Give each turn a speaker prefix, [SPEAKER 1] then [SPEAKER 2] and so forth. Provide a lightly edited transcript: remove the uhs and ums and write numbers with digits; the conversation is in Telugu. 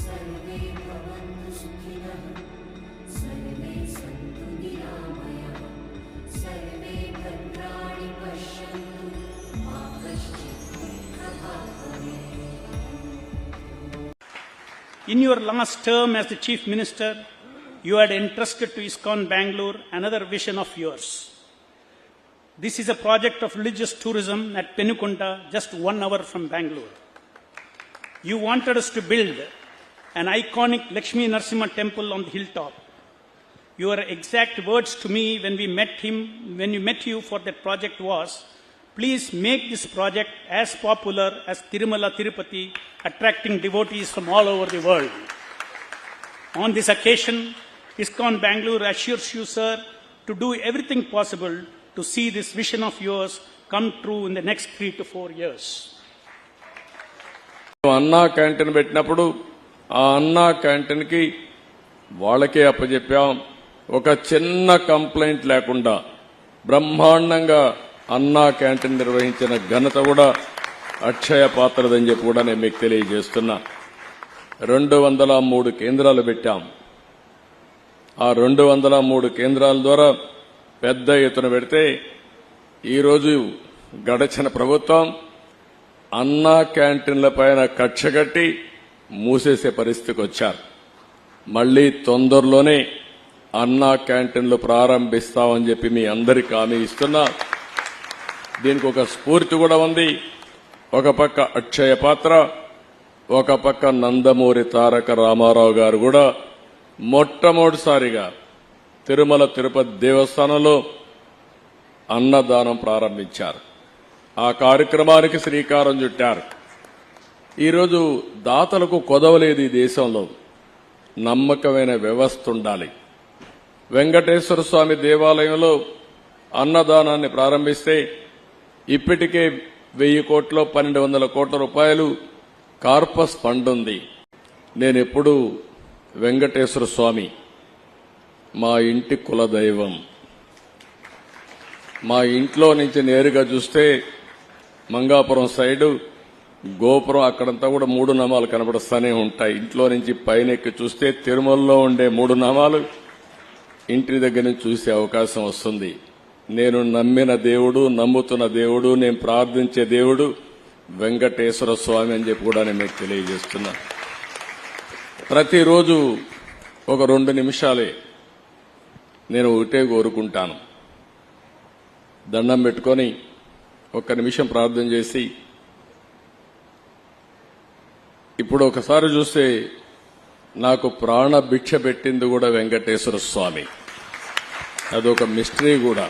[SPEAKER 1] सर्वे भवन्तु सुखिनः सर्वे सन्तु निरामयाः सर्वे भद्राणि पश्यन्तु मा कश्चित् दुःखभाग् भवेत्.
[SPEAKER 2] In your last term as the Chief Minister, you had entrusted to ISKCON Bangalore another vision of yours. This is a project of religious tourism at Penukonda, just 1 hour from Bangalore. You wanted us to build an iconic Lakshmi Narasimha temple on the hilltop. Your exact words to me when we met you for that project was, please make this project as popular as Tirumala Tirupati, attracting devotees from all over the world. On this occasion, ISKCON Bangalore assures you, sir, to do everything possible to see this vision of yours come true in the next 3 to 4 years.
[SPEAKER 3] అన్నా క్యాంటీన్ పెట్టినప్పుడు ఆ అన్నా క్యాంటీన్ కి వాళ్ళకే అప్పచెప్పాం. ఒక చిన్న కంప్లైంట్ లేకుండా బ్రహ్మాండంగా అన్నా క్యాంటీన్ నిర్వహించిన ఘనత కూడా అక్షయ పాత్రదని చెప్పి కూడా నేను మీకు తెలియజేస్తున్నా. 203 కేంద్రాలు పెట్టాం. ఆ 203 కేంద్రాల ద్వారా పెద్ద ఎత్తున పెడితే ఈరోజు గడచిన ప్రభుత్వం అన్నా క్యాంటీన్ల పైన కక్ష కట్టి మూసేసే పరిస్థితికి వచ్చారు. మళ్లీ తొందరలోనే అన్నా క్యాంటీన్లు ప్రారంభిస్తామని చెప్పి మీ అందరికీ హామీ ఇస్తున్నా. దీనికి ఒక స్ఫూర్తి కూడా ఉంది. ఒక పక్క అక్షయ పాత్ర, ఒక పక్క నందమూరి తారక రామారావు గారు కూడా మొట్టమొదటిసారిగా తిరుమల తిరుపతి దేవస్థానంలో అన్నదానం ప్రారంభించారు. ఆ కార్యక్రమానికి శ్రీకారం చుట్టారు. ఈరోజు దాతలకు కొదవలేదు. ఈ దేశంలో నమ్మకమైన వ్యవస్థ ఉండాలి. వెంకటేశ్వర స్వామి దేవాలయంలో అన్నదానాన్ని ప్రారంభిస్తే ఇప్పటికే 1000 కోట్లు 1200 కోట్ల రూపాయలు కార్పస్ ఫండ్ ఉంది. నేనెప్పుడు వెంకటేశ్వర స్వామి మా ఇంటి కులదైవం. మా ఇంట్లో నుంచి నేరుగా చూస్తే మంగాపురం సైడు గోపురం అక్కడంతా కూడా 3 నామాలు కనబడుస్తూనే ఉంటాయి. ఇంట్లో నుంచి పైనెక్కి చూస్తే తిరుమలలో ఉండే 3 నామాలు ఇంటి దగ్గర నుంచి చూసే అవకాశం వస్తుంది. నేను నమ్మిన దేవుడు, నమ్ముతున్న దేవుడు, నేను ప్రార్థించే దేవుడు వెంకటేశ్వర స్వామి అని చెప్పి కూడా నేను మీకు తెలియజేస్తున్నా. ప్రతిరోజు ఒక 2 నిమిషాలే నేను ఒకటే కోరుకుంటాను. దండం పెట్టుకొని 1 నిమిషం ప్రార్థన చేసి, ఇప్పుడు ఒకసారి చూస్తే నాకు ప్రాణ భిక్ష పెట్టింది కూడా వెంకటేశ్వర స్వామి. అదొక మిస్టరీ కూడా.